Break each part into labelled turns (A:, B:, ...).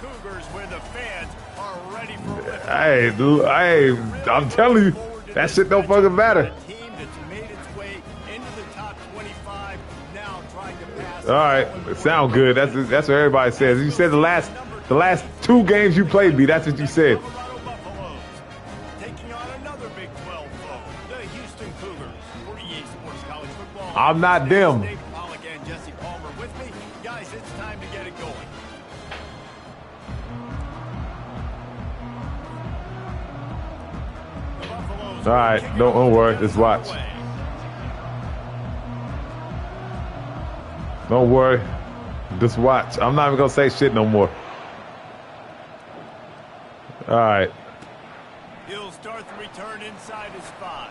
A: Cougars where the fans are ready for it.
B: Hey, dude, hey, I'm telling you, that shit don't fucking matter.
A: Team that's made its way into the top 25, now trying to pass.
B: All right, it sound good. That's what everybody says. You said the last 2 games you played, B. That's what you said.
A: Taking on another Big 12 foe, the Houston Cougars. For EA Sports College Football.
B: I'm not them.
A: Dave Pollock and Jesse Palmer with me. Guys, it's time to get it going.
B: All right, don't worry. Just watch. Don't worry. Just watch. I'm not even gonna say shit no more. All right.
A: He'll start the return inside his 5.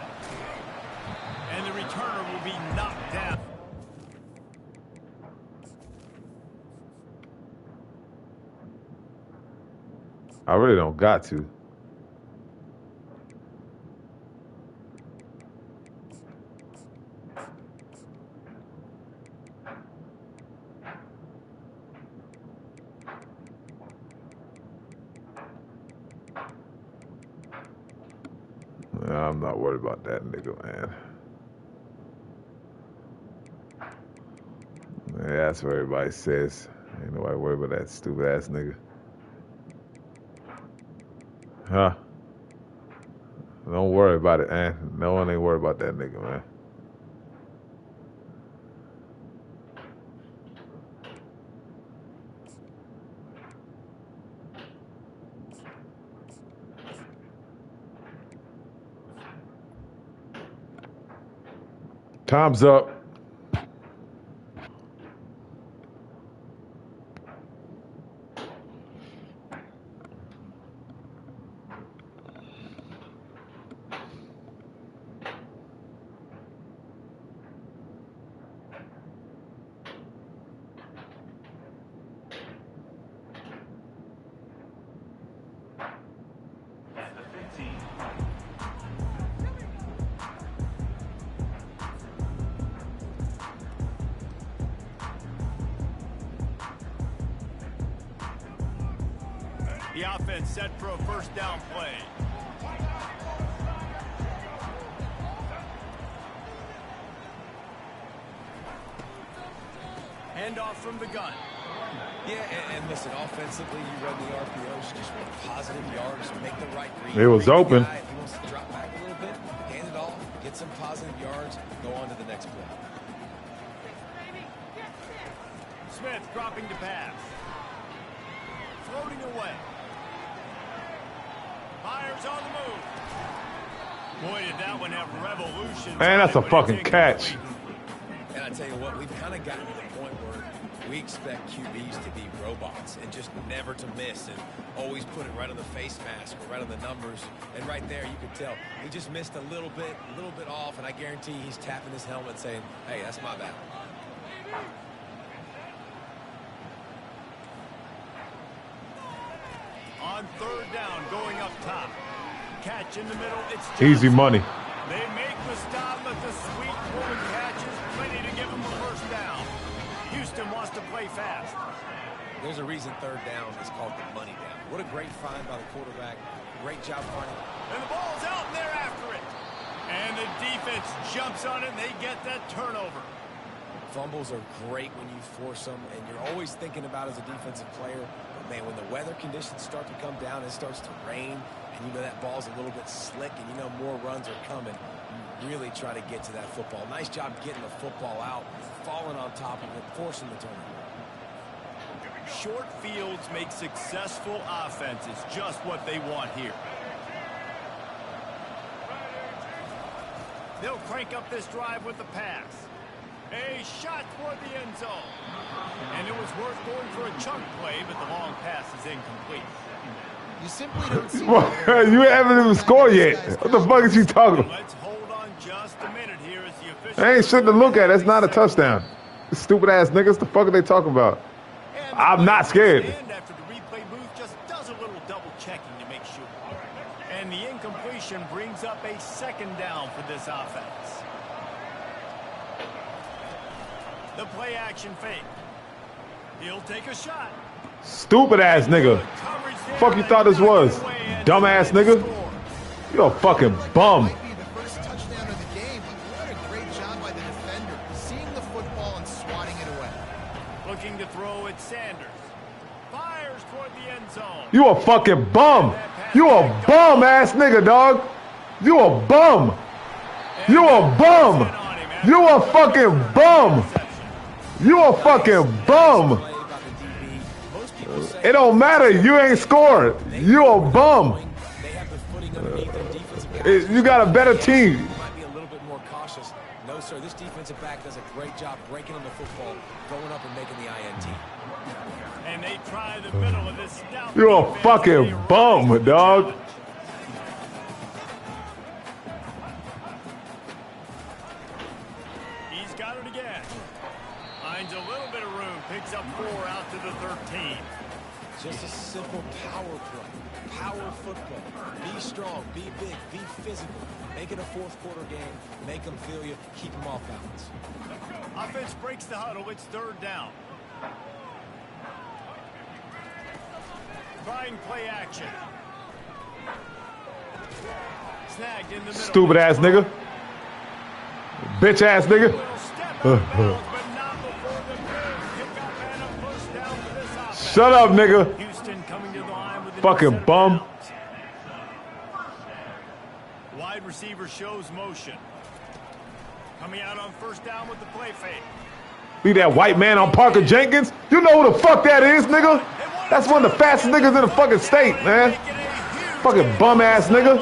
A: And the returner will be knocked down.
B: I really don't got to. I'm not worried about that nigga, man. Yeah, that's what everybody says. Ain't nobody worried about that stupid ass nigga. Huh? Don't worry about it, man. No one ain't worried about that nigga, man. Time's up.
A: The offense set for a first down play. Handoff from the gun.
C: Yeah, and listen, offensively, you run the RPOs, just want positive yards, make the right read.
B: It was open.
C: If he wants to drop back a little bit, hand it off, get some positive yards, go on to the next play.
A: Smith dropping to pass. Floating away. Myers on the move. Boy, did that one have revolution.
B: Man, that's a fucking catch.
C: And I tell you what, we've kind of gotten to the point where we expect QBs to be robots and just never to miss and always put it right on the face mask or right on the numbers. And right there, you could tell he just missed a little bit off, and I guarantee he's tapping his helmet saying, hey, that's my bad.
A: On third down, going up top. Catch in the middle, it's
B: Easy
A: Johnson.
B: money.
A: They make the stop, but the sweet quarter catch is plenty to give them a first down. Houston wants to play fast.
C: There's a reason third down is called the money down. What a great find by the quarterback. Great job finding.
A: And the ball's out, and they're after it. And the defense jumps on it, and they get that turnover.
C: Fumbles are great when you force them, and you're always thinking about as a defensive player, but man, when the weather conditions start to come down, it starts to rain, and you know that ball's a little bit slick, and you know more runs are coming. You really try to get to that football. Nice job getting the football out, falling on top of it, forcing the turnover.
A: Short fields make successful offenses just what they want here. They'll crank up this drive with the pass. A shot toward the end zone. And it was worth going for a chunk play, but the long pass is incomplete.
C: You simply don't see
B: You haven't even scored yet. What the fuck is you talking about?
A: Let's hold on just a minute here as the official.
B: That ain't shit to look at. That's not a touchdown. Stupid ass niggas. The fuck are they talking about? I'm not scared.
A: After the replay booth just does a little double checking to make sure. And the incompletion brings up a second down for this offense. The play action fake. He'll take a shot.
B: Stupid ass nigga. Fuck you thought this was? Dumbass nigga. You a fucking bum.
D: Might be the first touchdown of the game, but what a great job by the defender, seeing the football and swatting it away.
A: Looking to throw at Sanders. Fires toward the end zone.
B: You a fucking bum. You a bum ass nigga, dog. You a bum. You a bum. You a fucking bum. You a fucking bum. It don't matter. You ain't scored. You a bum. You got a better team.
C: Might be a little bit more cautious. No, sir. This defensive back does a great job breaking on the football, going up and making the INT.
A: And they try the middle of this stout.
B: You a fucking bum, dog.
A: He's got it again. Finds a little bit of room. Picks up 4 out to the 13.
C: Just a simple power play. Power football. Be strong, be big, be physical. Make it a fourth quarter game. Make them feel you. Keep them off balance.
A: Offense breaks the huddle. It's 3rd down. Trying play action. Snagged in the middle.
B: Stupid ass nigga. Bitch ass nigga. Shut up, nigga.
A: Houston coming to the line with
B: Fucking bum.
A: Wide receiver shows motion. Coming out on 1st down with the play fake.
B: Be that white man on Parker Jenkins. You know who the fuck that is, nigga? That's one of the fastest niggas in the fucking state, man. Fucking bum ass nigga.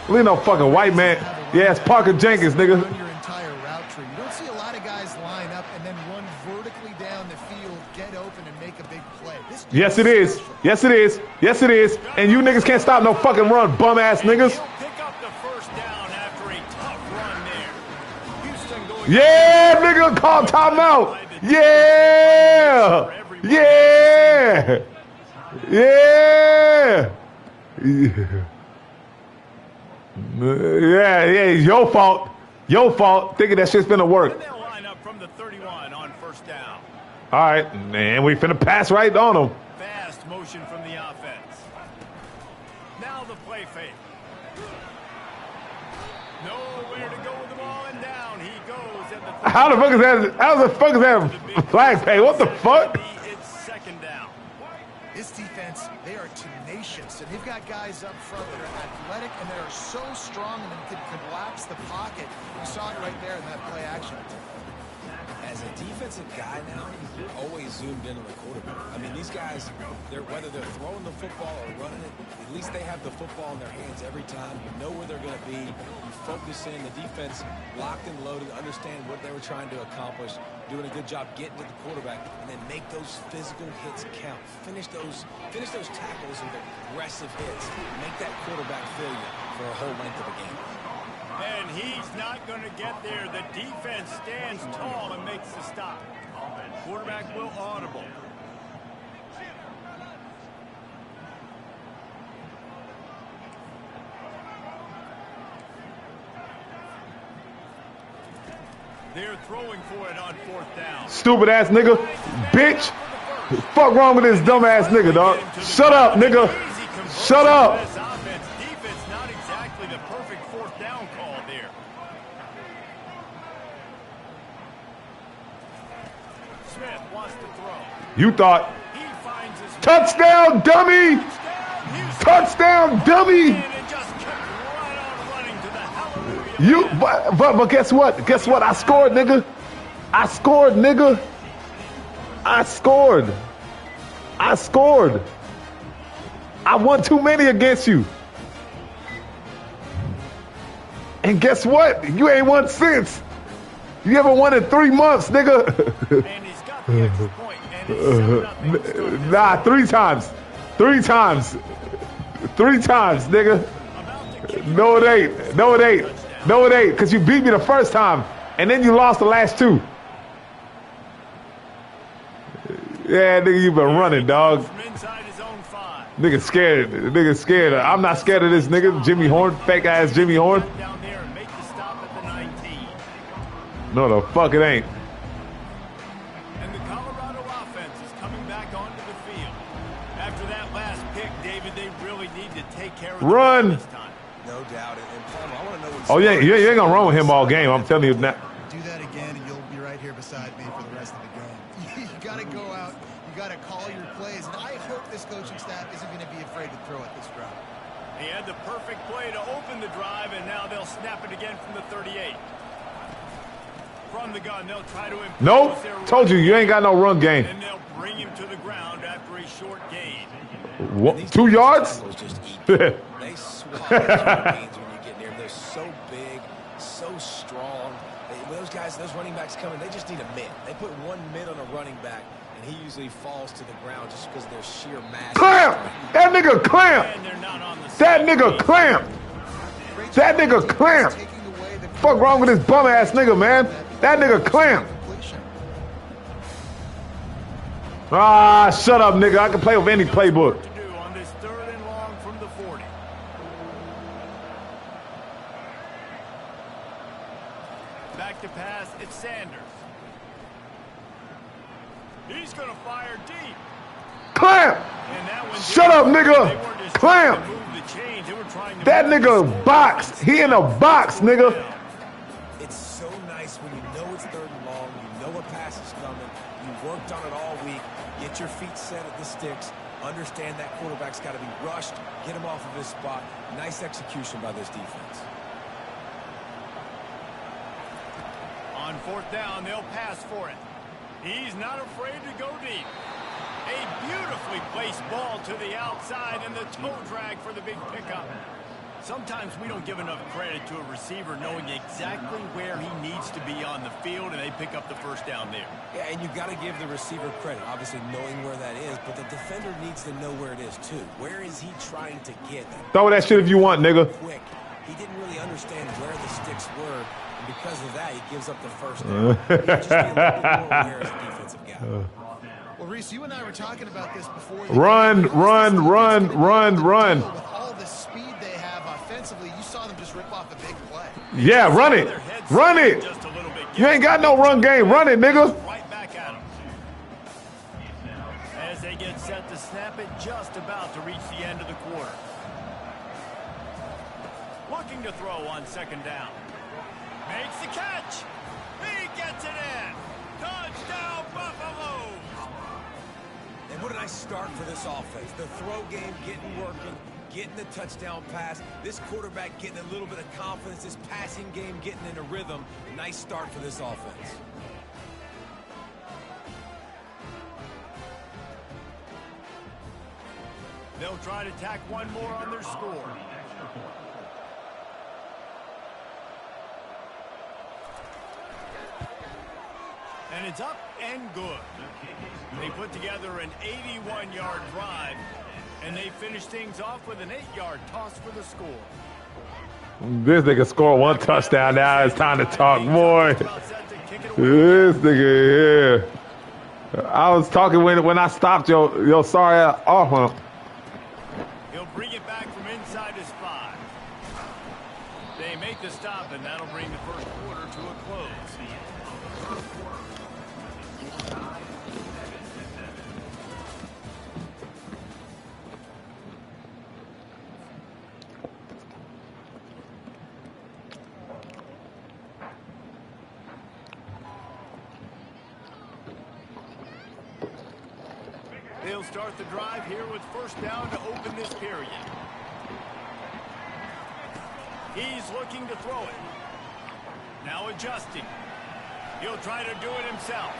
B: Leave no fucking white man. Yeah, it's Parker Jenkins, nigga.
D: Run your entire route tree. You don't see a lot of guys line up and then run vertically down the field, get open, and make a big play.
B: Yes, it is. Yes, it is. Yes, it is. And you niggas can't stop no fucking run, bum ass niggas.
A: Pick up the 1st down after a tough run there. Houston going.
B: Yeah, nigga, call timeout. Yeah. Yeah. Yeah. Yeah, your fault. Your fault. Thinking that shit's finna work.
A: They'll line up from the 31 on 1st down.
B: All right, man, we finna pass right on them.
A: Fast motion from the offense. Now the play fake. Nowhere to go with the ball, and down he goes at the.
B: How the fuck is that? How the fuck is that flag pay? What the fuck?
A: It's 2nd down.
D: This defense, they are tenacious, and they've got guys up front that are athletic and that are so strong and can collapse the pocket. You saw it right there in that play action.
C: As a defensive guy now, you're always zoomed in on the quarterback. I mean, these guys, whether they're throwing the football or running it, at least they have the football in their hands every time. You know where they're going to be. You focus in. The defense locked and loaded, understand what they were trying to accomplish, doing a good job getting to the quarterback, and then make those physical hits count. Finish those tackles with aggressive hits. Make that quarterback feel you for a whole length of a game.
A: And he's not going to get there. The defense stands tall and makes the stop. Quarterback will audible. They're throwing for it on 4th down.
B: Stupid ass nigga. Bitch. Fuck wrong with this dumb ass nigga, dog. Shut up, nigga. Shut up.
A: Defense not exactly the perfect 4th down call there. Smith wants to throw.
B: You thought.
A: He finds his
B: Touchdown, dummy. Touchdown, dummy.
A: and just kept right on running to the hallelujah.
B: But guess what? Guess what? I scored, nigga. I scored, nigga. I scored. I scored. I won too many against you. And guess what? You ain't won since. You haven't won in 3 months, nigga.
A: And he's got the extra point, and it's 7-0.
B: Nah, 3 times. 3 times. 3 times, nigga. No, it ain't. No, it ain't. No, it ain't. Because you beat me the first time, and then you lost the last 2. Yeah, nigga, you been running, dog.
A: From inside his own 5.
B: Nigga scared. Nigga scared. I'm not scared of this nigga. Jimmy Horn. Fake ass Jimmy Horn.
A: Down there and make the stop at the 19.
B: No, the fuck it ain't.
A: And the Colorado offense back onto the field. After that last pick, David, they really need to take care of the
B: Run.
A: ball this time.
C: No doubt. And Palmer, I want to know what's
B: Oh, yeah, you ain't going to run with him all game. I'm telling you that.
D: Do that again, and you'll be right here beside me for the rest of the game. You got to go out. You got to call your plays. And I hope this coaching staff isn't going to be afraid to throw at this drive.
A: He had the perfect play to open the drive, and now they'll snap it again from the 38. From the gun, they'll try to impose
B: Nope.
A: their
B: Told you, you ain't got no run game.
A: and they'll bring him to the ground after a short gain.
B: What, 2 yards?
C: Just eat them. They swallow those gains when you get near them. They're so big, so strong. When those guys, those running backs come in, they just need a mid. They put one mid on a running back, and he usually falls to the ground just because of their sheer mass.
B: Clamp! That nigga clamp!
A: And they're not on the
B: That
A: same
B: nigga
A: page.
B: clamp! That nigga clamp! Fuck wrong with this bum ass nigga, man? That nigga clamp! Ah, shut up, nigga. I can play with any playbook.
A: To do on this 3rd and long from the 40. Back to pass, it's Sanders. He's going to fire deep.
B: Clamp!
A: And that one
B: Shut up, nigga.
A: They weren't just
B: Clamp.
A: trying to move the chains, they were trying to
B: That
A: move
B: nigga
A: the
B: box. He in a box, nigga.
C: It's so nice when you know it's 3rd and long, you know a pass is coming, you worked on it all week, get your feet set at the sticks, understand that quarterback's got to be rushed, get him off of his spot. Nice execution by this defense.
A: On 4th down, they'll pass for it. He's not afraid to go deep. A beautifully placed ball to the outside and the toe drag for the big pickup. Sometimes we don't give enough credit to a receiver knowing exactly where he needs to be on the field, and they pick up the 1st down there.
C: Yeah, and you've got to give the receiver credit, obviously knowing where that is, but the defender needs to know where it is too. Where is he trying to get?
B: Throw that shit if you want, nigga.
C: Quick. He didn't really understand where the sticks were, and because of that, he gives up the 1st down. He needs to just be a little bit more aware as a defensive guy.
D: Well, Reese, you and I were talking about this before.
B: Run, run, run, run, run.
D: With all the speed they have offensively, you saw them just rip off a big play.
B: Yeah, run it. Run it.
A: Just a little bit.
B: You ain't got no run game. Run it, nigga.
A: Right back at him. As they get set to snap it, just about to reach the end of the quarter. Looking to throw on 2nd down. Makes the catch. He gets it in. Touchdown, Buffalo.
C: And what a nice start for this offense. The throw game getting working, getting the touchdown pass. This quarterback getting a little bit of confidence. This passing game getting in a rhythm. Nice start for this offense.
A: They'll try to tack one more on their score. And it's up and good. They put together an 81-yard drive, and they finish things off with an 8-yard toss for the score.
B: This nigga scored 1 touchdown. Now it's time to talk more. This nigga here. I was talking when I stopped your sorry off hump.
A: He'll bring it back from inside his 5. They make the stop, and that'll bring the 1st quarter to a close. They'll start the drive here with 1st down to open this period. He's looking to throw it. Now adjusting. He'll try to do it himself.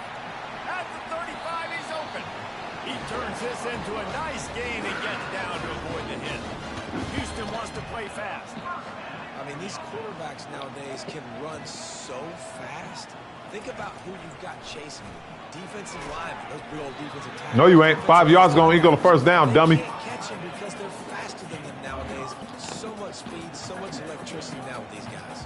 A: At the 35, he's open. He turns this into a nice gain and gets down to avoid the hit. Houston wants to play fast.
C: I mean, these quarterbacks nowadays can run so fast. Think about who you've got chasing you. Defensive linemen, those big old defensive tackles.
B: No, you ain't. 5 yards gonna equal the 1st down, dummy.
C: They can't catch him because they're faster than them nowadays. So much speed, so much electricity now with these guys.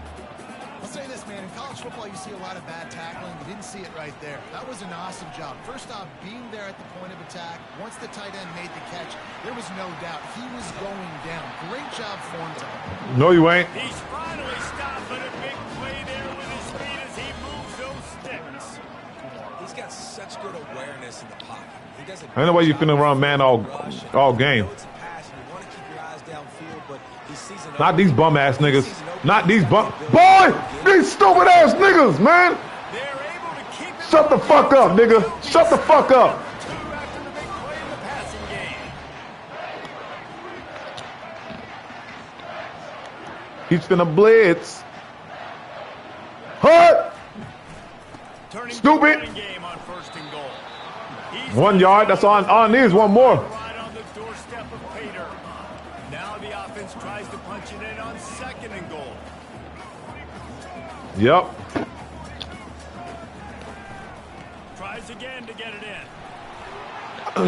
D: I'll say this, man. In college football, you see a lot of bad tackling. You didn't see it right there. That was an awesome job. First off, being there at the point of attack. Once the tight end made the catch, there was no doubt he was going down. Great job for him to.
B: No, you ain't.
A: He's finally stopped, but a big play there with his speed as he moves those sticks.
C: He's got such good awareness in the pocket. He doesn't.
B: Ain't no way you finna run man all game. Not these bum ass niggas. Not these bum. Boy, these stupid ass niggas, man. Shut the fuck up, nigga. Shut the fuck up. He's finna blitz. Hut. Stupid. 1 yard. That's on these. One more.
A: Now the offense tries to punch it in on 2nd and goal.
B: Yep.
A: Tries again to get it in.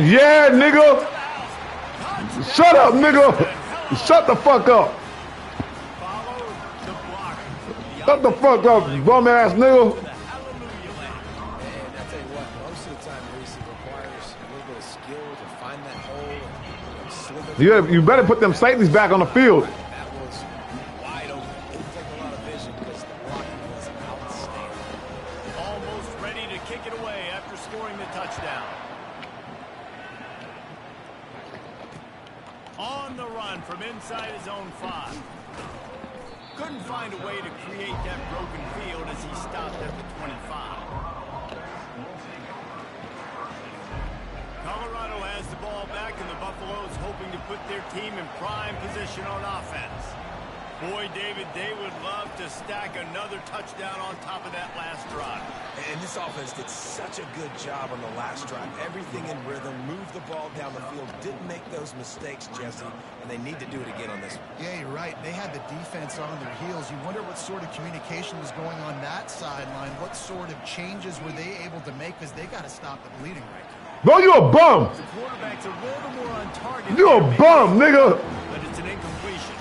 B: Yeah, nigga. Shut up, nigga. Shut the fuck up. Shut the fuck up, bum ass nigga.
C: And I tell you what, most of the time, Reese, it requires a little bit of skill to find that hole and slip it.
B: You better put them safeties back on the field.
C: That was wide open. It didn't take a lot of vision because the blocking was outstanding.
A: Almost ready to kick it away after scoring the touchdown. On the run from inside his own 5. Couldn't find a way to create that broken field as he stopped at the 25. Colorado has the ball back, and the Buffaloes hoping to put their team in prime position on offense. Boy, David, they would love to stack another touchdown on top of that last drive.
C: And this offense did such a good job on the last drive. Everything in rhythm, moved the ball down the field, didn't make those mistakes, Jesse, and they need to do it again on this one.
D: Yeah, you're right. They had the defense on their heels. You wonder what sort of communication was going on that sideline. What sort of changes were they able to make? Because they got to stop the bleeding right now.
B: Bro, you a bum.
A: The quarterback's a little more on target.
B: You a bum, nigga.
A: But it's an incompletion.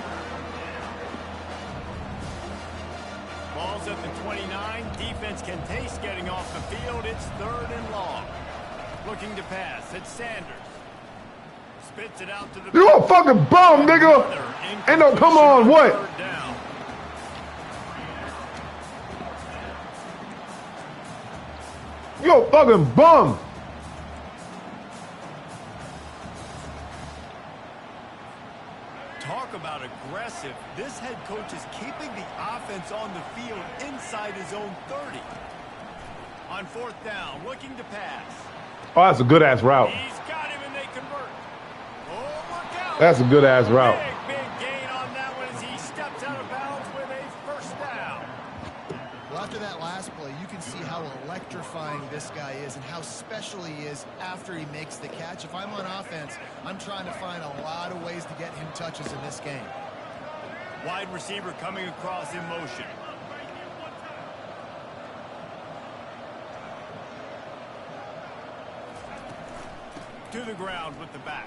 A: Ball's at the 29. Defense can taste getting off the field. It's 3rd and long. Looking to pass. It's Sanders. Spits it out to the...
B: You a fucking bum, nigga. Ain't no come on, what? You a fucking bum.
A: Talk about aggressive. This head coach is keeping the offense on the field inside his own 30. On 4th down, looking to pass.
B: Oh, that's a good-ass route.
A: He's got him and they convert. Oh, look out.
B: That's a good-ass route.
A: Big gain on that one as he steps out of bounds with a 1st down.
D: Well, after that last play, you can see how electrifying this guy is and how special he is after he makes the catch. If I'm on offense, I'm trying to find a lot of ways to get him touches in this game.
A: Wide receiver coming across in motion. To the ground with the back.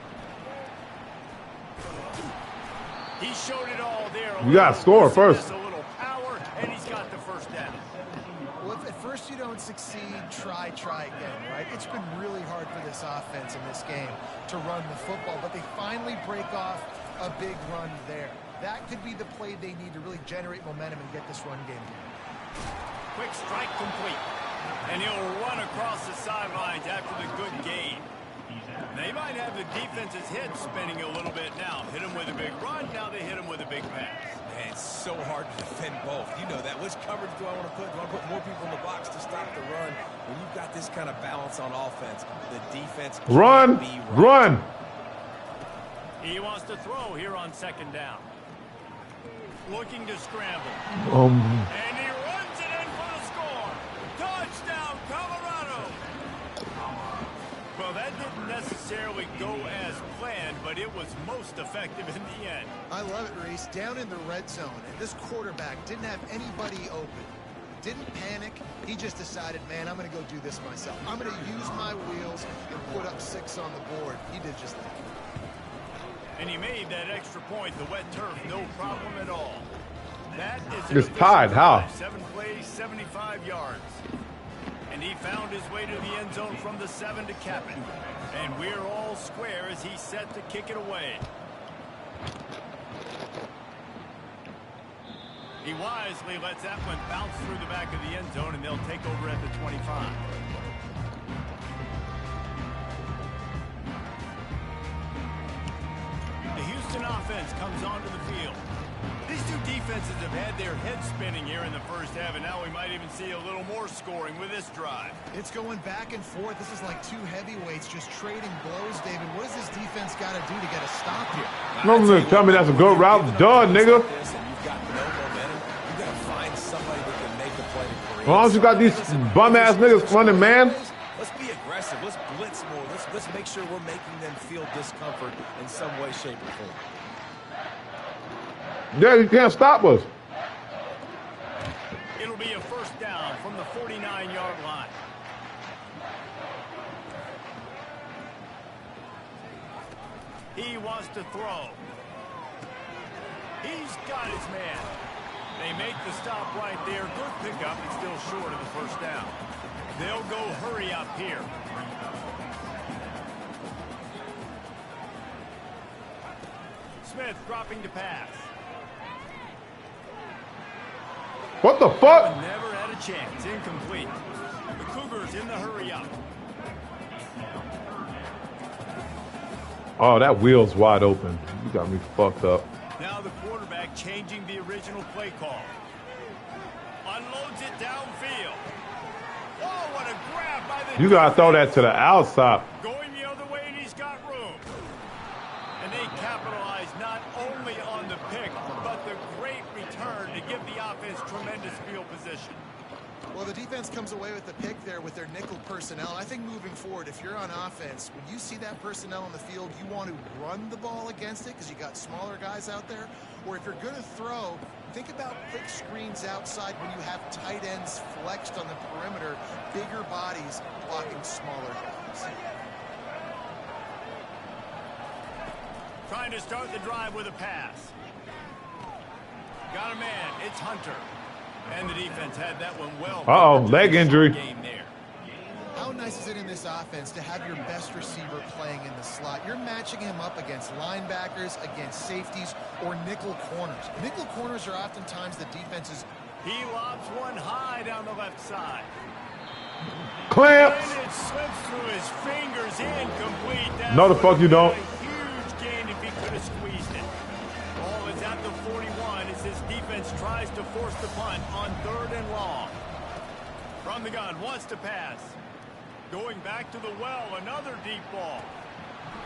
A: He showed it all there.
B: You got to score first.
A: A little power, and he's got the 1st down.
D: Well, if at first you don't succeed, try again, right? It's been really hard for this offense in this game to run the football, but they finally break off a big run there. That could be the play they need to really generate momentum and get this run game going.
A: Quick strike complete. And he'll run across the sidelines after the good gain. They might have the defense's head spinning a little bit now. Hit him with a big run, now they hit him with a big pass.
C: Man, it's so hard to defend both. You know that. Which coverage do I want to put? Do I put more people in the box to stop the run? When you've got this kind of balance on offense, the defense
B: Run.
A: He wants to throw here on 2nd down. Looking to scramble. And he runs it in for the score. Touchdown, Colorado. Well, that didn't necessarily go as planned, but it was most effective in the end.
D: I love it, Reese. Down in the red zone, and this quarterback didn't have anybody open. Didn't panic. He just decided, man, I'm going to go do this myself. I'm going to use my wheels and put up 6 on the board. He did just that.
A: And he made that extra point, the wet turf, no problem at all. That is
B: It's tied. How?
A: 7 plays, 75 yards. And he found his way to the end zone from the 7 to cap it. And we're all square as he's set to kick it away. He wisely lets that one bounce through the back of the end zone, and they'll take over at the 25. offense comes onto the field. These two defenses have had their heads spinning here in the first half, and now we might even see a little more scoring with this drive.
D: It's going back and forth. This is like two heavyweights just trading blows, David. What does this defense got to do to get a stop here?
B: No one tell me that's a good route. Done, nigga. As long as you got these bum-ass niggas running, man.
C: Let's be aggressive. Let's blitz more. Let's make sure we're making them feel discomfort in some way, shape, or form.
B: Yeah, you can't stop us.
A: It'll be a first down from the 49-yard line. He wants to throw. He's got his man. They make the stop right there. Good pickup, but still short of the first down. They'll go hurry up here. Smith dropping to pass.
B: What the fuck?
A: Never had a chance. Incomplete. The Cougars in the hurry up.
B: Oh, that wheel's wide open. You got me fucked up.
A: Now the quarterback changing the original play call. Unloads it downfield. Oh, what a grab by the...
B: You gotta throw that to the outside.
A: Going the other way, and he's got room. And they capitalize not only on the pick, but the great return to give the offense tremendous field position.
D: Well, the defense comes away with the pick there with their nickel personnel. I think moving forward, if you're on offense, when you see that personnel on the field, you want to run the ball against it because you got smaller guys out there. Or if you're going to throw, think about quick screens outside when you have tight ends flexed on the perimeter, bigger bodies blocking smaller guys.
A: Trying to start the drive with a pass. Got a man. It's Hunter. And the defense had that one well.
B: Uh-oh, leg injury.
D: How nice is it in this offense to have your best receiver playing in the slot? You're matching him up against linebackers, against safeties, or nickel corners. Nickel corners are oftentimes the defense's...
A: He lobs one high down the left side.
B: Clamps.
A: And it slips through his fingers, incomplete. That
B: No, the fuck you don't.
A: A huge gain if he could have squeezed it. Ball is at the 41 as his defense tries to force the punt on 3rd and long. From the gun, wants to pass. Going back to the well, another deep ball.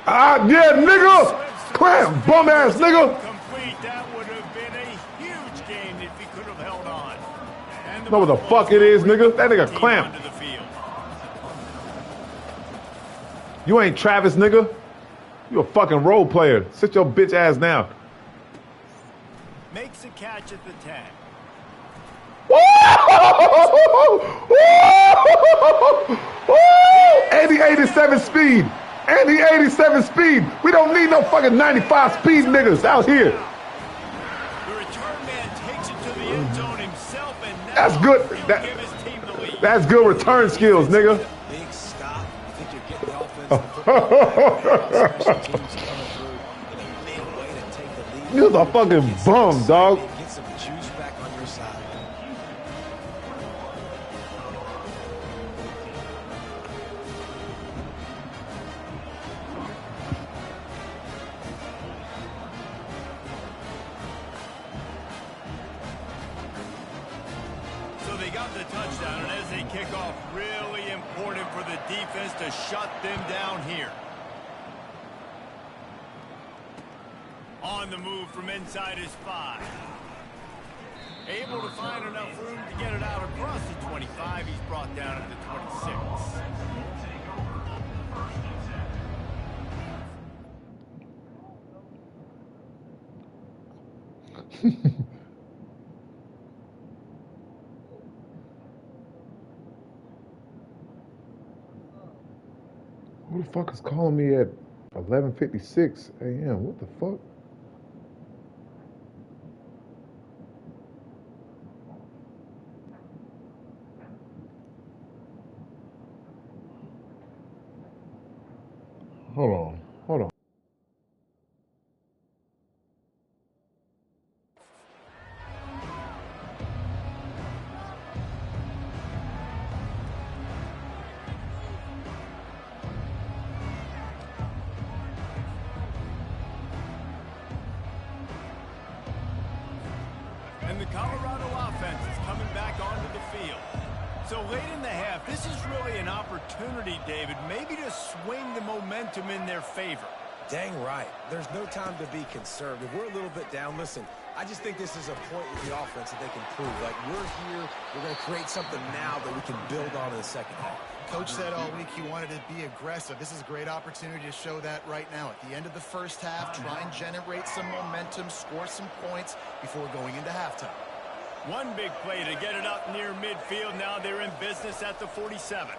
B: Ah, yeah, nigga. Clamp, bum ass nigga.
A: Complete. That would have been a huge gain if he could have held on. And
B: Know what the fuck it is, nigga? That nigga clamp. You ain't Travis, nigga. You a fucking role player. Sit your bitch ass down.
A: Makes a catch at the 10.
B: And the 87 speed. And the 87 speed. We don't need no fucking 95 speed niggas out here.
A: The return man takes it to the end zone himself, and now
B: That's good.
A: give his team the lead.
B: That's good return skills, nigga.
C: Big stop. I think you're getting the offense the football. Special teams coming through. And a big way to take the lead.
B: You're a fucking bum, dog.
C: Get some juice back on your side.
A: So they got the touchdown, and as they kick off, really important for the defense to shut them down here. On the move from inside his 5. Able to find enough room to get it out across the 25. He's brought down at the 26.
B: Who the fuck is calling me at 11:56 a.m.? What the fuck? Hold on. Hold on.
A: the Colorado offense is coming back onto the field. So late in the half, this is really an opportunity, David, maybe to swing the momentum in their favor.
C: Dang right. There's no time to be conservative. We're a little bit down. Listen, I just think this is a point with the offense that they can prove. Like, we're here, we're going to create something now that we can build on in the second half.
D: Coach said all week he wanted to be aggressive. This is a great opportunity to show that right now. At the end of the first half, try and generate some momentum, score some points before going into halftime.
A: One big play to get it up near midfield. Now they're in business at the 47.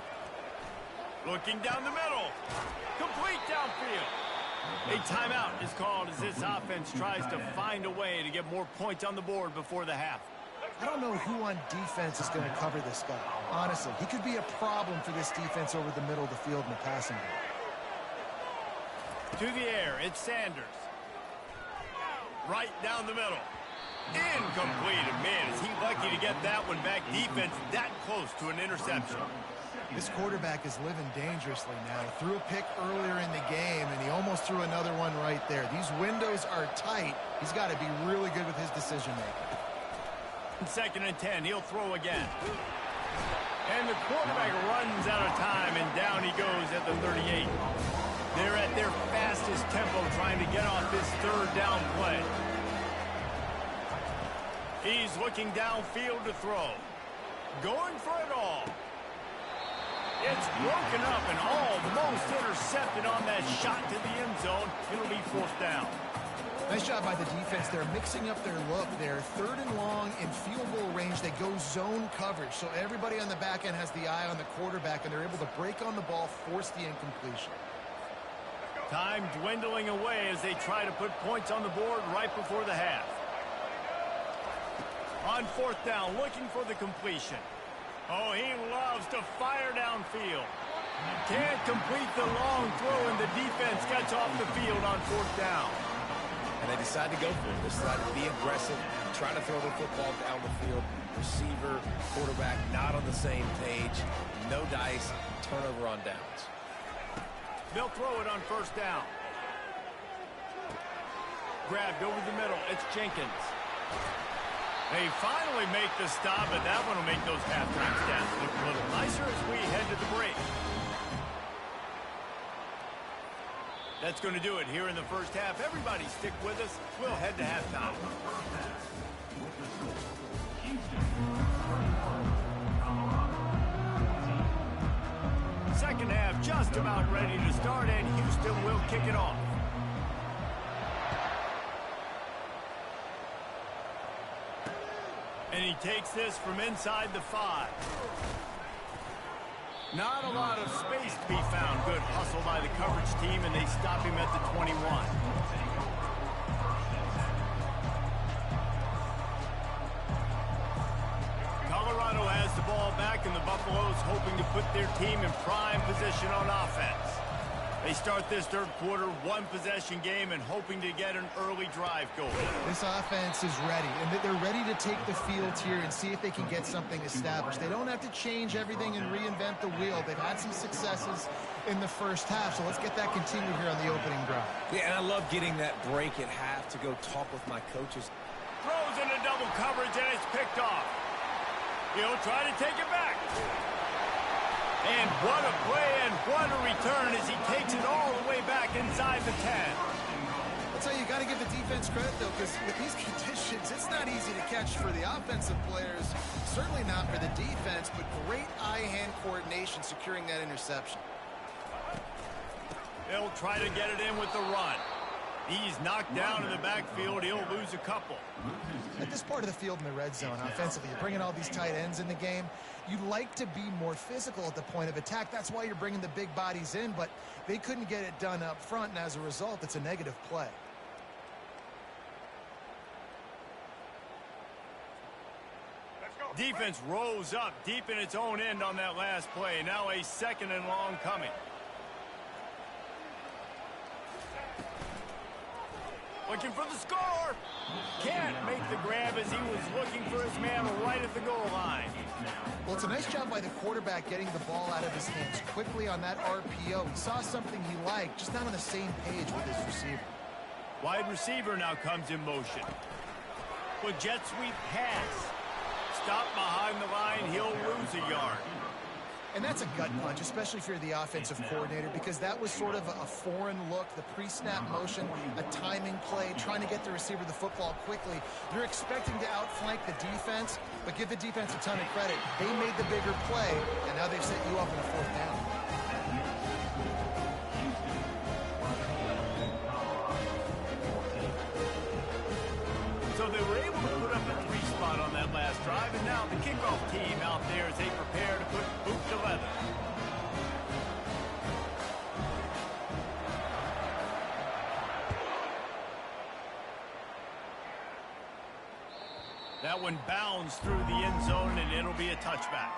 A: Looking down the middle. Complete downfield. A timeout is called as this offense tries to find a way to get more points on the board before the half.
D: I don't know who on defense is going to cover this guy. Honestly, he could be a problem for this defense over the middle of the field in the passing game.
A: To the air, it's Sanders. Right down the middle. Incomplete. And man, is he lucky to get that one back. Defense that close to an interception.
D: This quarterback is living dangerously now. He threw a pick earlier in the game, and he almost threw another one right there. These windows are tight. He's got to be really good with his decision-making.
A: 2nd and 10, he'll throw again. And the quarterback runs out of time, and down he goes at the 38. They're at their fastest tempo trying to get off this 3rd down play. He's looking downfield to throw. Going for it all. It's broken up and almost intercepted on that shot to the end zone. It'll be 4th down.
D: Nice job by the defense. They're mixing up their look. They're 3rd and long in field goal range. They go zone coverage. So everybody on the back end has the eye on the quarterback, and they're able to break on the ball, force the incompletion.
A: Time dwindling away as they try to put points on the board right before the half. On 4th down, looking for the completion. Oh, he loves to fire downfield. Can't complete the long throw, and the defense gets off the field on 4th down.
C: And they decide to go for it. They decide to be aggressive, try to throw the football down the field. Receiver, quarterback, not on the same page. No dice, turnover on downs.
A: They'll throw it on 1st down. Grabbed over the middle. It's Jenkins. They finally make the stop, but that one will make those halftime stats look a little nicer as we head to the break. That's going to do it here in the first half. Everybody stick with us. We'll head to halftime. Second half just about ready to start, and Houston will kick it off. And he takes this from inside the 5. Not a lot of space to be found. Good hustle by the coverage team, and they stop him at the 21. Colorado has the ball back, and the Buffaloes hoping to put their team in prime position on offense. They start this 3rd quarter, 1-possession game, and hoping to get an early drive going.
D: This offense is ready, and they're ready to take the field here and see if they can get something established. They don't have to change everything and reinvent the wheel. They've had some successes in the first half, so let's get that continued here on the opening drive.
C: Yeah, and I love getting that break at half to go talk with my coaches.
A: Throws into double coverage, and it's picked off. He'll try to take it back. And what a play and what a return as he takes it all the way back inside the 10.
D: I'll tell you, you got to give the defense credit, though, because with these conditions, it's not easy to catch for the offensive players. Certainly not for the defense, but great eye-hand coordination securing that interception.
A: They'll try to get it in with the run. He's knocked down in the backfield. He'll lose a couple.
D: At this part of the field in the red zone, offensively, you're bringing all these tight ends in the game. You'd like to be more physical at the point of attack. That's why you're bringing the big bodies in, but they couldn't get it done up front, and as a result, it's a negative play.
A: Defense rose up deep in its own end on that last play. Now a 2nd and long coming. Looking for the score. Can't make the grab as he was looking for his man right at the goal line.
D: Well, it's a nice job by the quarterback getting the ball out of his hands quickly on that RPO. He saw something he liked, just not on the same page with his receiver.
A: Wide receiver now comes in motion. Well, jet sweep pass. Stop behind the line, he'll lose a yard.
D: And that's a gut punch, especially if you're the offensive coordinator, because that was sort of a foreign look, the pre-snap motion, a timing play, trying to get the receiver the football quickly. You're expecting to outflank the defense, but give the defense a ton of credit. They made the bigger play, and now they've set you up in a fourth down.
A: So they were able to put up a 3-spot on that last drive, and now the kickoff team out there as they prepare to put boot to leather. That one bounds through the end zone, and it'll be a touchback.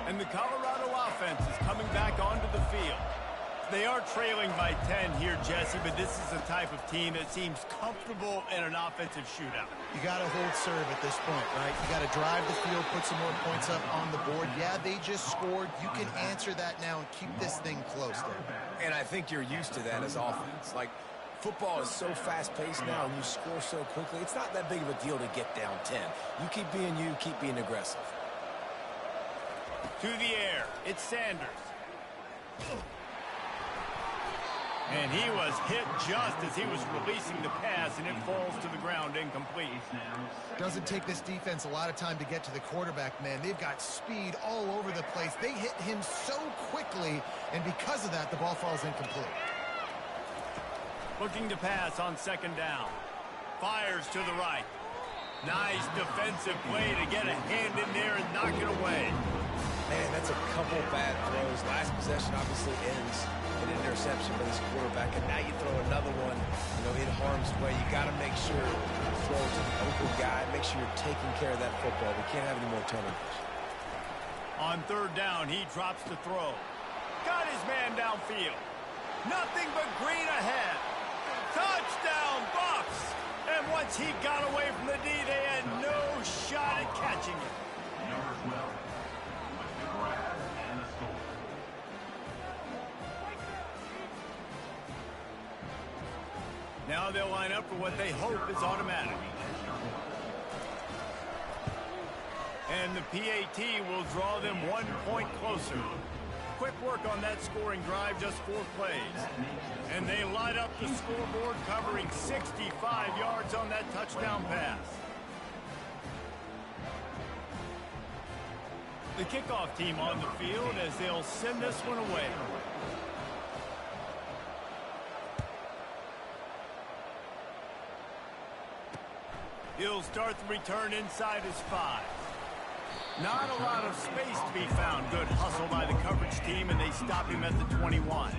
A: And the Colorado offense is coming back onto the field. They are trailing by 10 here, Jesse, but this is the type of team that seems comfortable in an offensive shootout.
D: You got to hold serve at this point, right? You got to drive the field, put some more points up on the board. Yeah, they just scored. You can answer that now and keep this thing close there.
C: And I think you're used to that as offense. Like, football is so fast-paced now, and you score so quickly. It's not that big of a deal to get down 10. You keep being you, keep being aggressive.
A: To the air, it's Sanders. And he was hit just as he was releasing the pass, and it falls to the ground incomplete.
D: Doesn't take this defense a lot of time to get to the quarterback, man. They've got speed all over the place. They hit him so quickly, and because of that, the ball falls incomplete.
A: Looking to pass on second down. Fires to the right. Nice defensive play to get a hand in there and knock it away.
C: Man, that's a couple bad throws. Last possession obviously ends in an interception for this quarterback, and now you throw another one, in harm's way. You got to make sure you throw it to the open guy. Make sure you're taking care of that football. We can't have any more turnovers.
A: On third down, he drops the throw. Got his man downfield. Nothing but green ahead. Touchdown, Bucks! And once he got away from the D, they had no shot at catching him.
E: Number 12, with the grab and the score.
A: Now they'll line up for what they hope is automatic. And the PAT will draw them 1 point closer. Quick work on that scoring drive, just 4 plays. And they light up the scoreboard, covering 65 yards on that touchdown pass. The kickoff team on the field as they'll send this one away. He'll start the return inside his 5. Not a lot of space to be found. Good hustle by the coverage team, and they stop him at the 21.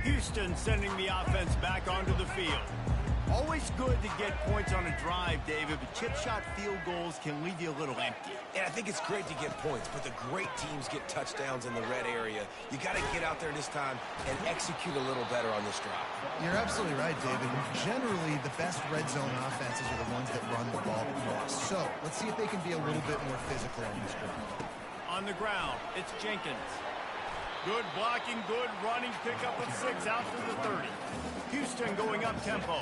A: Houston sending the offense back onto the field. Always good to get points on a drive, David, but chip shot field goals can leave you a little empty.
C: And I think it's great to get points, but the great teams get touchdowns in the red area. You got to get out there this time and execute a little better on this drive.
D: You're absolutely right, David. Generally, the best red zone offenses are the ones that run the ball across. So let's see if they can be a little bit more physical on this drive.
A: On the ground, it's Jenkins. Good blocking, good running, pickup of 6 out to the 30. Houston going up tempo.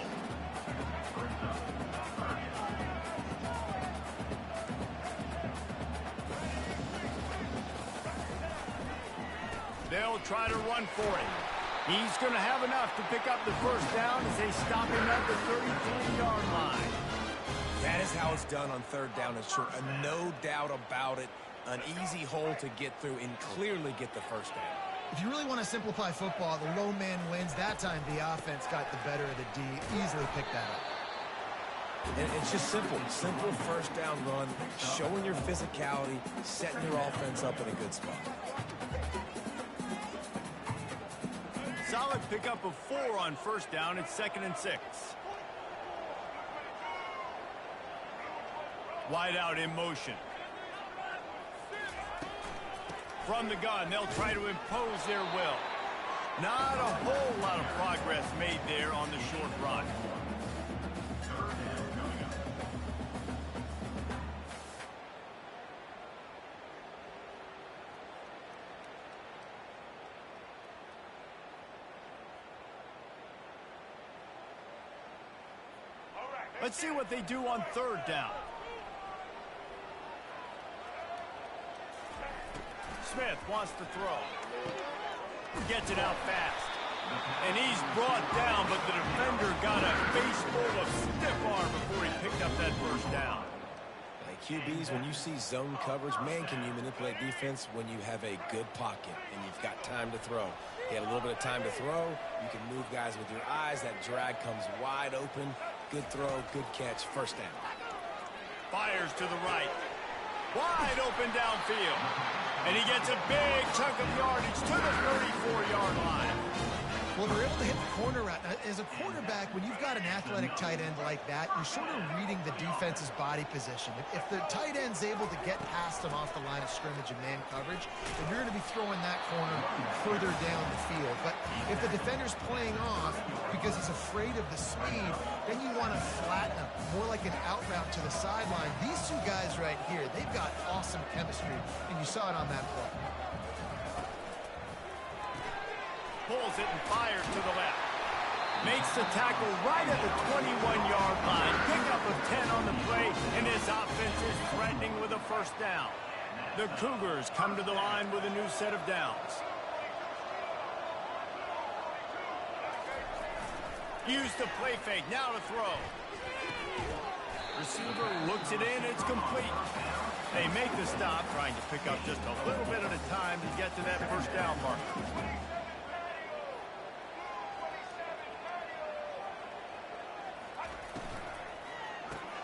A: They'll try to run for it. He's going to have enough to pick up the first down as they stop him at the 33-yard line.
C: That is how it's done on third down and short. No doubt about it. An easy hole to get through and clearly get the first down.
D: If you really want to simplify football, the low man wins. That time the offense got the better of the D. Easily picked that up.
C: And it's just simple. Simple first down run, showing your physicality, setting your offense up in a good spot.
A: Solid pickup of 4 on first down. It's 2nd and 6. Wide out in motion. From the gun, they'll try to impose their will. Not a whole lot of progress made there on the short run. Let's see what they do on third down. Smith wants to throw. Gets it out fast. And he's brought down, but the defender got a face full of stiff arm before he picked up that first down.
C: Hey, QBs, when you see zone coverage, man, can you manipulate defense when you have a good pocket and you've got time to throw. He had a little bit of time to throw. You can move guys with your eyes. That drag comes wide open. Good throw, good catch, first down.
A: Fires to the right. Wide open downfield. And he gets a big chunk of yardage to the 34-yard line.
D: Well, they're able to hit the corner route. Now, as a quarterback, when you've got an athletic tight end like that, you're sort of reading the defense's body position. If the tight end's able to get past him off the line of scrimmage and man coverage, then you're going to be throwing that corner further down the field. But if the defender's playing off because he's afraid of the speed, then you want to flatten him, more like an out route to the sideline. These two guys right here, they've got awesome chemistry, and you saw it on that play.
A: Pulls it and fires to the left. Makes the tackle right at the 21-yard line. Pickup of 10 on the play, and his offense is threatening with a first down. The Cougars come to the line with a new set of downs. Use the play fake, now to throw. Receiver looks it in, it's complete. They make the stop, trying to pick up just a little bit at a time to get to that first down mark.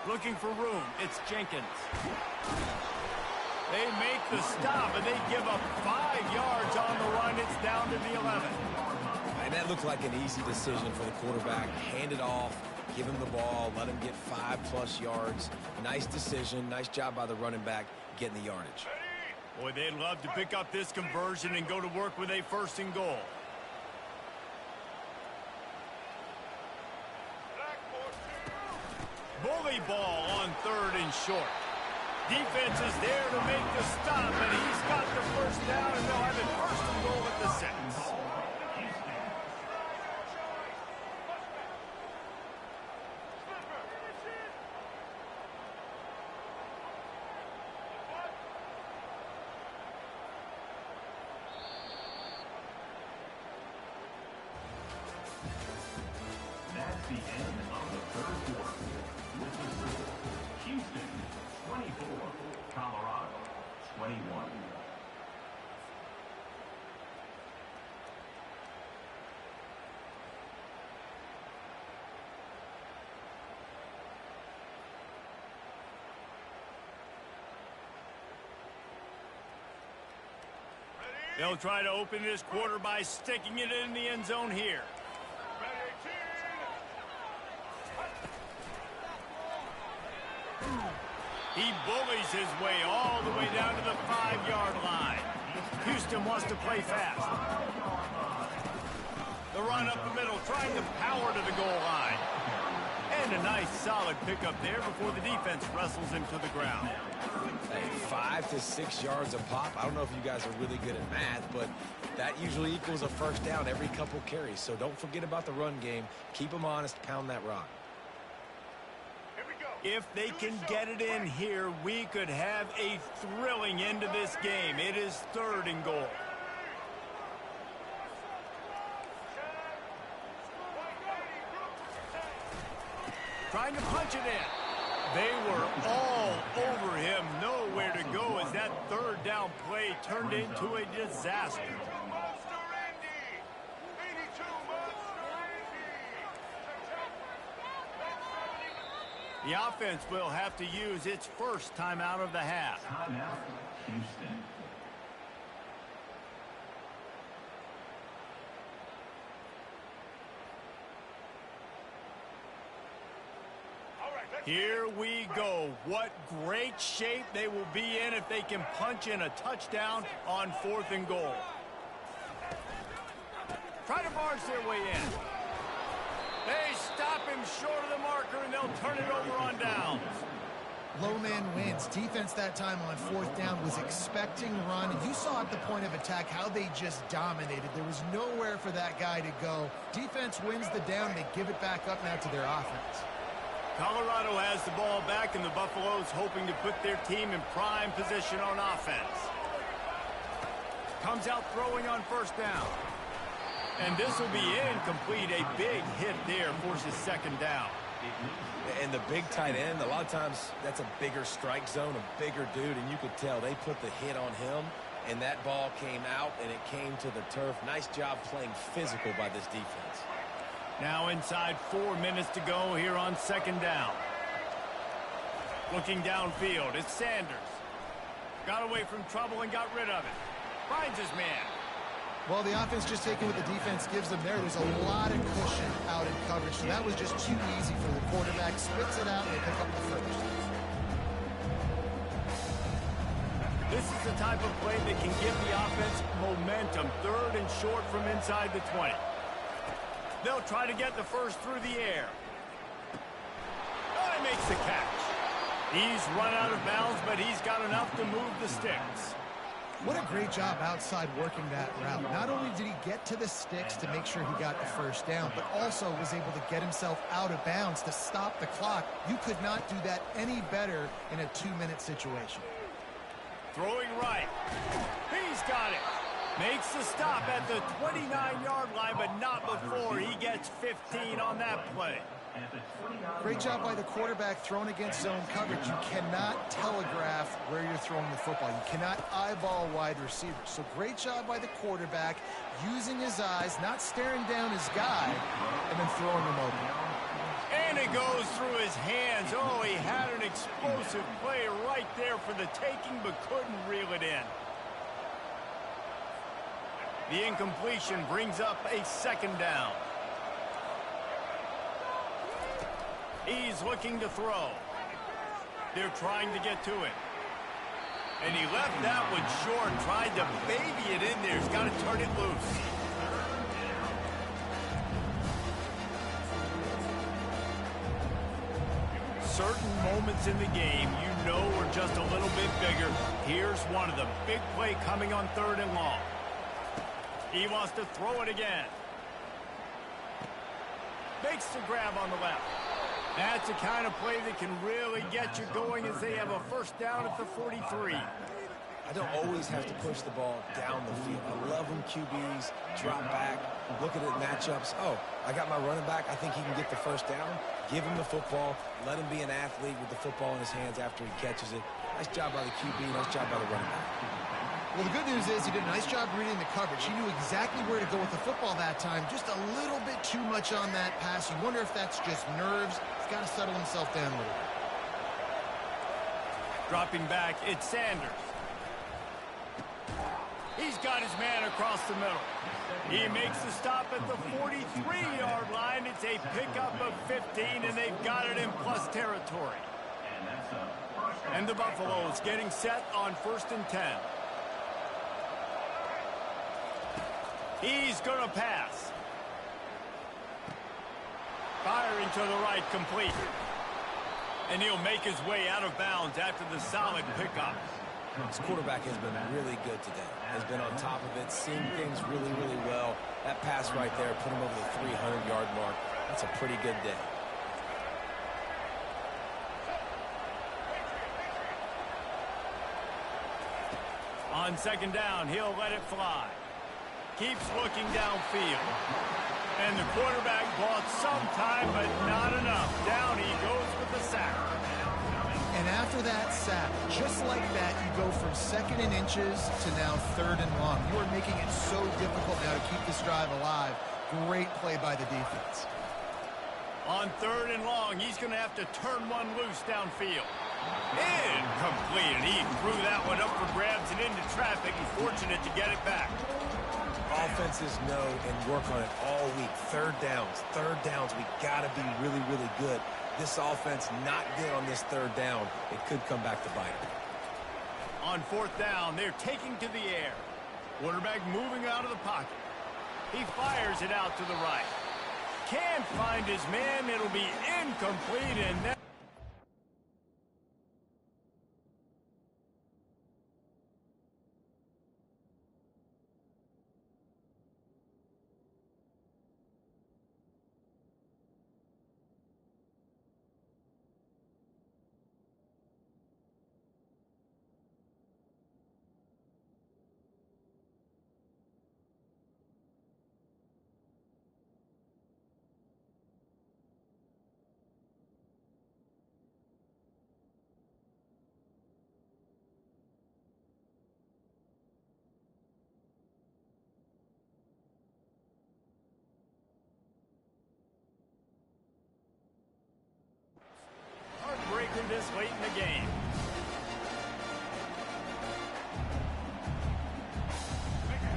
A: Looking for room, it's Jenkins. They make the stop, and they give up 5 yards on the run. It's down to the 11.
C: And that looked like an easy decision for the quarterback. Hand it off, give him the ball, let him get 5+ yards. Nice decision, nice job by the running back getting the yardage.
A: Boy, they'd love to pick up this conversion and go to work with a 1st and goal. Bully ball on 3rd and short. Defense is there to make the stop, and he's got the first down, and they'll have it 1st and goal at the 6.
E: That's the end of the 3rd quarter. With the score, Houston 24, Colorado 21.
A: They'll try to open this quarter by sticking it in the end zone here. He bullies his way all the way down to the 5-yard line. Houston wants to play fast. The run up the middle, trying to power to the goal line. And a nice solid pickup there before the defense wrestles him to the ground.
C: Hey, 5 to 6 yards a pop. I don't know if you guys are really good at math, but that usually equals a first down every couple carries. So don't forget about the run game. Keep them honest, pound that rock.
A: If they can get it in here, we could have a thrilling end to this game. It is 3rd and goal. Trying to punch it in. They were all over him. Nowhere to go as that 3rd down play turned into a disaster. The offense will have to use its first timeout of the half.
E: Timeout, Houston.
A: Here we go. What great shape they will be in if they can punch in a touchdown on 4th and goal. Try to barge their way in. They stop him short of the marker, and they'll turn it over on downs.
D: Low man wins. Defense that time on 4th down was expecting run. You saw at the point of attack how they just dominated. There was nowhere for that guy to go. Defense wins the down. They give it back up now to their offense.
A: Colorado has the ball back, and the Buffaloes hoping to put their team in prime position on offense. Comes out throwing on 1st down. And this will be incomplete. A big hit there forces 2nd down.
C: And the big tight end, a lot of times that's a bigger strike zone, a bigger dude, and you could tell they put the hit on him, and that ball came out, and it came to the turf. Nice job playing physical by this defense.
A: Now inside 4 minutes to go here on 2nd down. Looking downfield, it's Sanders. Got away from trouble and got rid of it. Finds his man.
D: Well, the offense just taking what the defense gives them there. There's a lot of cushion out in coverage, so that was just too easy for the quarterback. Spits it out, and they pick up the 1st.
A: This is the type of play that can give the offense momentum. 3rd and short from inside the 20. They'll try to get the 1st through the air. Oh, he makes the catch. He's run out of bounds, but he's got enough to move the sticks.
D: What a great job outside working that route. Not only did he get to the sticks to make sure he got the 1st down, but also was able to get himself out of bounds to stop the clock. You could not do that any better in a 2-minute situation.
A: Throwing right. He's got it. Makes the stop at the 29-yard line, but not before he gets 15 on that play.
D: Great job by the quarterback throwing against zone coverage. You cannot telegraph where you're throwing the football. You cannot eyeball wide receivers. So great job by the quarterback using his eyes, not staring down his guy, and then throwing him open.
A: And it goes through his hands. Oh, he had an explosive play right there for the taking, but couldn't reel it in. The incompletion brings up a 2nd down. He's looking to throw. They're trying to get to it. And he left that one short, tried to baby it in there. He's got to turn it loose. Certain moments in the game you know are just a little bit bigger. Here's one of them. Big play coming on 3rd and long. He wants to throw it again. Makes the grab on the left. That's the kind of play that can really get you going as they have a 1st down at the 43.
C: I don't always have to push the ball down the field. I love when QBs drop back, look at it matchups. Oh, I got my running back. I think he can get the 1st down. Give him the football. Let him be an athlete with the football in his hands after he catches it. Nice job by the QB. Nice job by the running back.
D: Well, the good news is he did a nice job reading the coverage. He knew exactly where to go with the football that time. Just a little bit too much on that pass. You wonder if that's just nerves. He's got to settle himself down a little bit.
A: Dropping back, it's Sanders. He's got his man across the middle. He makes the stop at the 43-yard line. It's a pickup of 15, and they've got it in plus territory. And the Buffaloes getting set on 1st and 10. He's going to pass. Firing to the right, complete. And he'll make his way out of bounds after the solid pickup.
C: This quarterback has been really good today. Has been on top of it, seeing things really, really well. That pass right there put him over the 300-yard mark. That's a pretty good day.
A: On 2nd down, he'll let it fly. Keeps looking downfield. And the quarterback bought some time, but not enough. Down he goes with the sack.
D: And after that sack, just like that, you go from 2nd and inches to now 3rd and long. You are making it so difficult now to keep this drive alive. Great play by the defense.
A: On 3rd and long, he's going to have to turn one loose downfield. Incomplete, and he threw that one up for grabs and into traffic. He's fortunate to get it back.
C: Offenses know and work on it all week. 3rd downs. We got to be really, really good This offense not good on this third down. It could come back to bite them.
A: On fourth down, they're taking to the air. Quarterback moving out of the pocket. He fires it out to the right. Can't find his man. It'll be incomplete, and that heartbreaker this late in the game.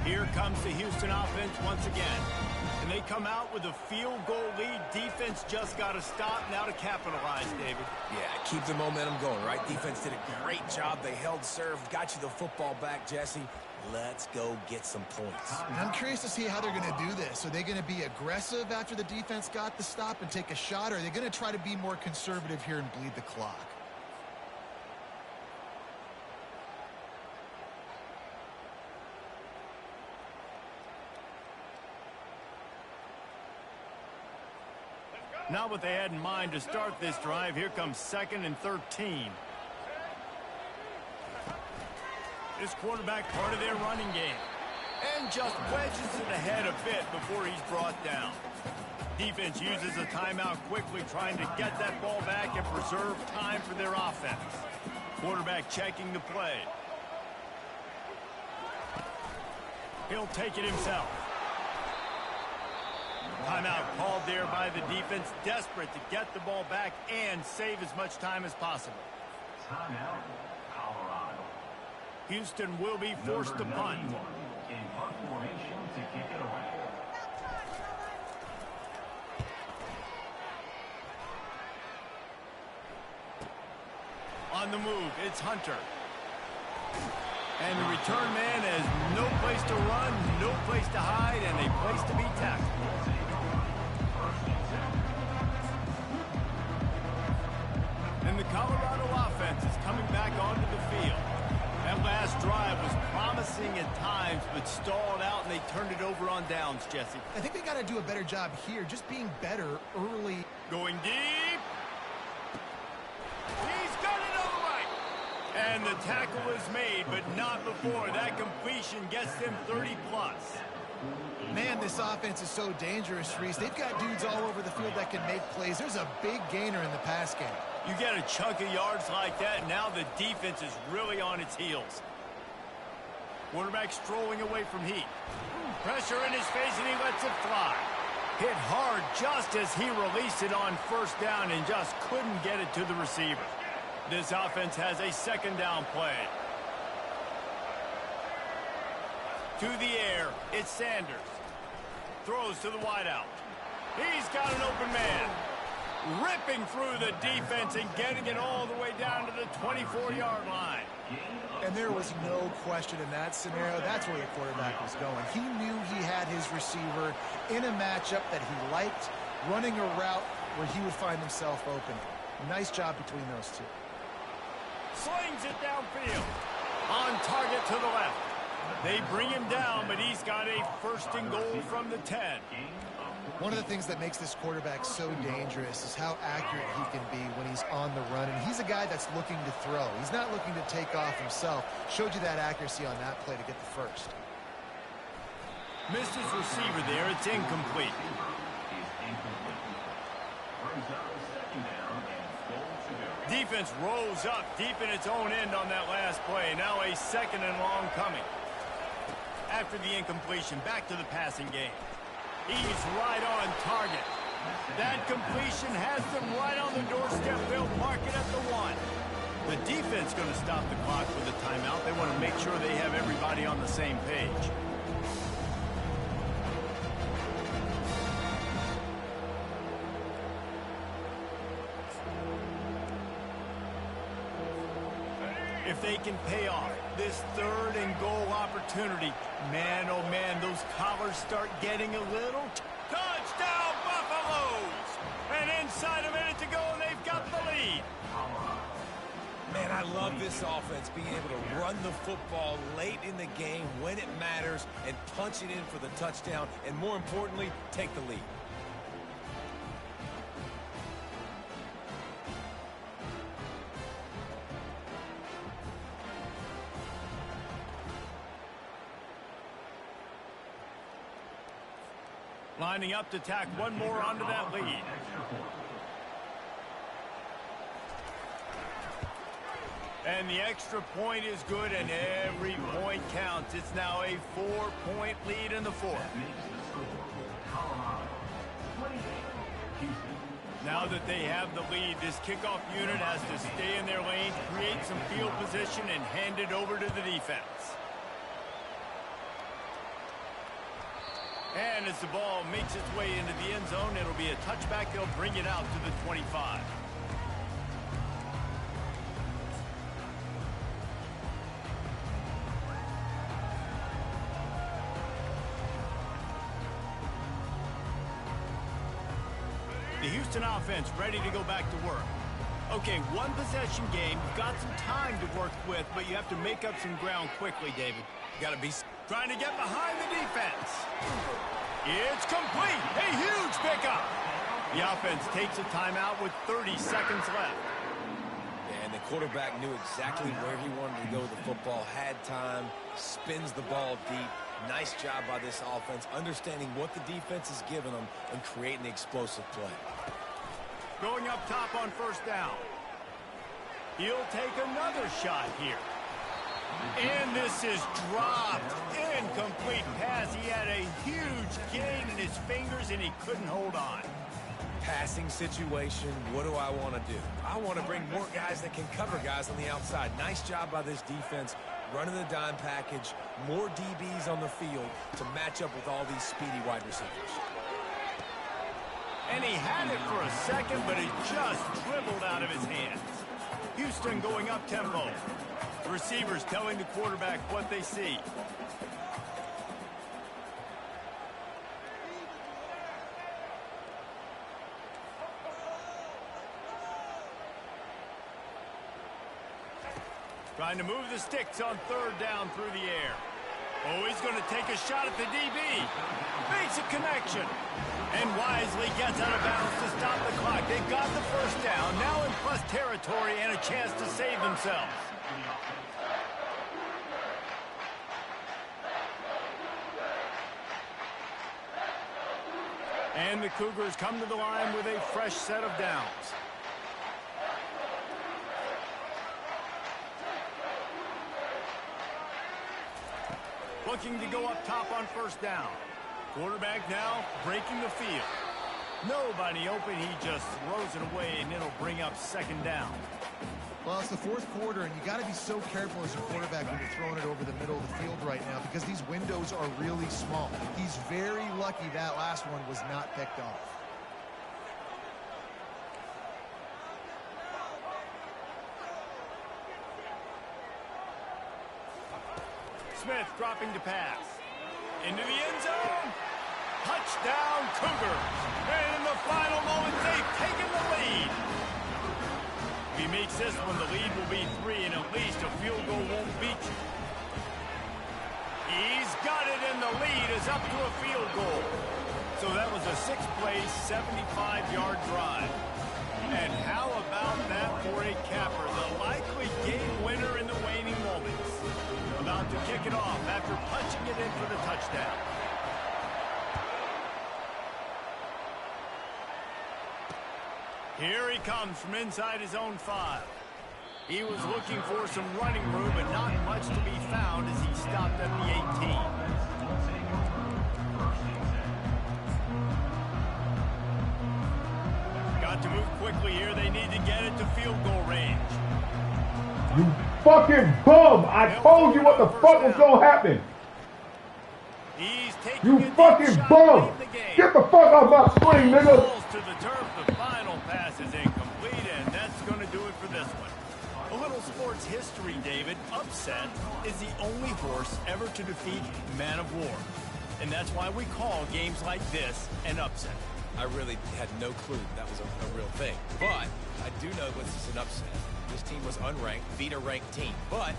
A: Here comes the Houston offense once again. And they come out with a field goal lead. Defense just got to stop now to capitalize, David.
C: Yeah, keep the momentum going, right? Defense did a great job. They held serve, got you the football back, Jesse. Let's go get some points.
D: I'm curious to see how they're going to do this. Are they going to be aggressive after the defense got the stop and take a shot, or are they going to try to be more conservative here and bleed the clock?
A: Not what they had in mind to start this drive. Here comes 2nd and 13. This quarterback part of their running game. And just wedges it ahead a bit before he's brought down. Defense uses a timeout quickly, trying to get that ball back and preserve time for their offense. Quarterback checking the play. He'll take it himself. Timeout called there by the defense, desperate to get the ball back and save as much time as possible.
E: Timeout, Colorado.
A: Houston will be forced to punt.
E: In punt formation to kick it away.
A: On the move, it's Hunter. And the return man has no place to run, no place to hide, and a place to be tackled. And the Colorado offense is coming back onto the field. That last drive was promising at times, but stalled out, and they turned it over on downs, Jesse.
D: I think they got to do a better job here, just being better early.
A: Going deep. He's got it on the right. And the tackle is made, but not before. That completion gets them 30+.
D: Man, this offense is so dangerous, Reese. They've got dudes all over the field that can make plays. There's a big gainer in the pass game.
A: You get a chunk of yards like that, now the defense is really on its heels. Quarterback strolling away from heat. Pressure in his face, and he lets it fly. Hit hard just as he released it on first down and just couldn't get it to the receiver. This offense has a 2nd down play. To the air, it's Sanders. Throws to the wideout. He's got an open man. Ripping through the defense and getting it all the way down to the 24-yard line.
D: And there was no question in that scenario. That's where the quarterback was going. He knew he had his receiver in a matchup that he liked, running a route where he would find himself open. Nice job between those two.
A: Slings it downfield. On target to the left. They bring him down, but he's got a 1st and goal from the 10.
D: One of the things that makes this quarterback so dangerous is how accurate he can be when he's on the run. And he's a guy that's looking to throw. He's not looking to take off himself. Showed you that accuracy on that play to get the 1st.
A: Missed his receiver there. It's incomplete. Defense rolls up deep in its own end on that last play. Now a 2nd and long coming. After the incompletion, back to the passing game. He's right on target. That completion has them right on the doorstep. They'll mark it at the 1. The defense going to stop the clock with a timeout. They want to make sure they have everybody on the same page. If they can pay off this 3rd and goal opportunity, man, oh man, those collars start getting a little. Touchdown, Buffaloes! And inside a minute to go, and they've got the lead.
C: Man, I love this offense, being able to run the football late in the game when it matters and punch it in for the touchdown, and more importantly, take the lead.
A: Lining up to tack one more onto that lead. And the extra point is good, and every point counts. It's now a 4-point lead in the 4th. Now that they have the lead, this kickoff unit has to stay in their lane, create some field position, and hand it over to the defense. And as the ball makes its way into the end zone, it'll be a touchback. They'll bring it out to the 25. The Houston offense ready to go back to work. Okay, one possession game. You've got some time to work with, but you have to make up some ground quickly, David.
C: Got to be
A: trying to get behind the defense. It's complete. A huge pickup. The offense takes a timeout with 30 seconds left.
C: And the quarterback knew exactly where he wanted to go with the football, had time, spins the ball deep. Nice job by this offense, understanding what the defense is giving them and creating the explosive play.
A: Going up top on 1st down. He'll take another shot here. And this is dropped. Incomplete pass. He had a huge gain in his fingers, and he couldn't hold on.
C: Passing situation, what do I want to do? I want to bring more guys that can cover guys on the outside. Nice job by this defense, running the dime package, more DBs on the field to match up with all these speedy wide receivers.
A: And he had it for a second, but it just dribbled out of his hands. Houston going up tempo. The receivers telling the quarterback what they see. Trying to move the sticks on 3rd down through the air. Oh, he's going to take a shot at the DB. Makes a connection. And wisely gets out of bounds to stop the clock. They've got the 1st down, now in plus territory and a chance to save themselves. And the Cougars come to the line with a fresh set of downs. Looking to go up top on 1st down. Quarterback now breaking the field. Nobody open. He just throws it away, and it'll bring up 2nd down.
D: Well, it's the 4th quarter, and you got to be so careful as a quarterback when you're throwing it over the middle of the field right now because these windows are really small. He's very lucky that last one was not picked off.
A: Smith dropping to pass. Into the end zone. Touchdown, Cougars. And in the final moments, they've taken the lead. If he makes this one, the lead will be 3, and at least a field goal won't beat you. He's got it, and the lead is up to a field goal. So that was a 6-play, 75-yard drive. And how about that for a capper? The likely game winner in the waning moments. About to kick it off after punching it in for the touchdown. Here he comes from inside his own 5. He was looking for some running room, but not much to be found as he stopped at the 18. Got to move quickly here. They need to get it to field goal range.
B: You fucking bum! I told you what the fuck was gonna happen.
A: He's taking
B: You fucking bum! Get the fuck off my screen, nigga!
A: Falls to the turf. The final pass is incomplete, and that's going to do it for this one. A little total sports history, David, Upset is the only horse ever to defeat Man of War. And that's why we call games like this an upset.
C: I really had no clue that was a real thing. But I do know this is an upset. This team was unranked, beat a ranked team. But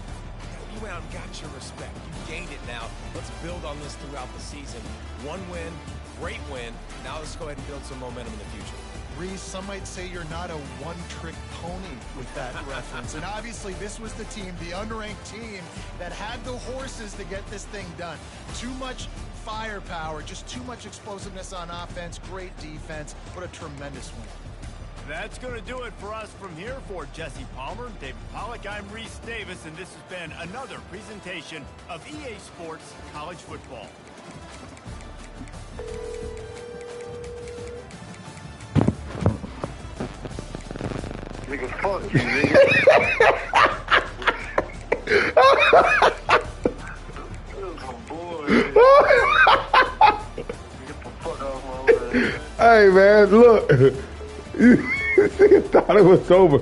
C: you went out and got your respect. You gained it now. Let's build on this throughout the season. One win, great win. Now let's go ahead and build some momentum in the future.
D: Reese, some might say you're not a one-trick pony with that reference. And obviously, this was the team, the unranked team, that had the horses to get this thing done. Too much firepower, just too much explosiveness on offense, great defense. What a tremendous win.
A: That's going to do it for us from here. For Jesse Palmer, David Pollack, I'm Reese Davis, and this has been another presentation of EA Sports College Football.
F: Nigga, fuck you, nigga. Get the fuck off my leg.
B: Hey, man, look. You thought it was over.